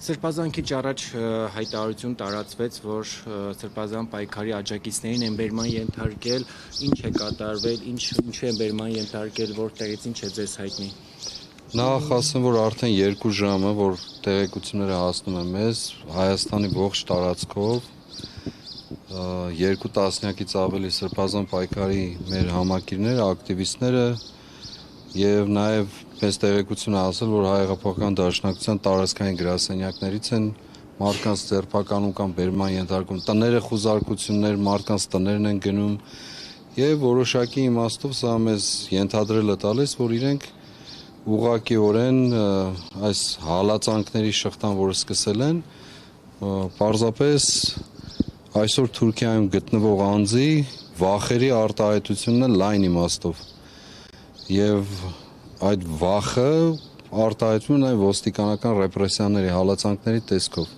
Սրբազան քիչ առաջ հայտարարություն տարածվեց, որ սրբազան պայքարի աջակիցներին են բերման ենթարկել, ինչ է կատարվել, ինչու են բերման ենթարկել, որտեղից ինչ է ձեզ հայտնի։ Նախ ասեմ, որ արդեն 2 ժամ է, որ տեղեկությունները հասնում են մեզ Հայաստանի ողջ տարածքով 2 տասնյակից ավելի սրբազան պայքարի մեր համակիրները, ակտիվիստները եւ նաեւ մեզ տեղեկություն ասել, որ Հայ-հեղափոխական դաշնակցության տարածքային գրասենյակներից են մարդկանց ձերբականում կամ բերման ենթարկում, տները խուզարկություններ, մարդկանց տներն են գնում եւ որոշակի իմաստով սա մեզ ենթադրել է տալիս, որ իրենք ուղղակիորեն այս հալածանքների շղթան, որը սկսել են, պարզապես այսօր Թուրքիայում գտնվող անձի վախերի արտահայտությունն է լայն իմաստով եւ այդ վախը արտահայտվում է ոստիկանական ռեպրեսիաների, հալածանքների տեսքով։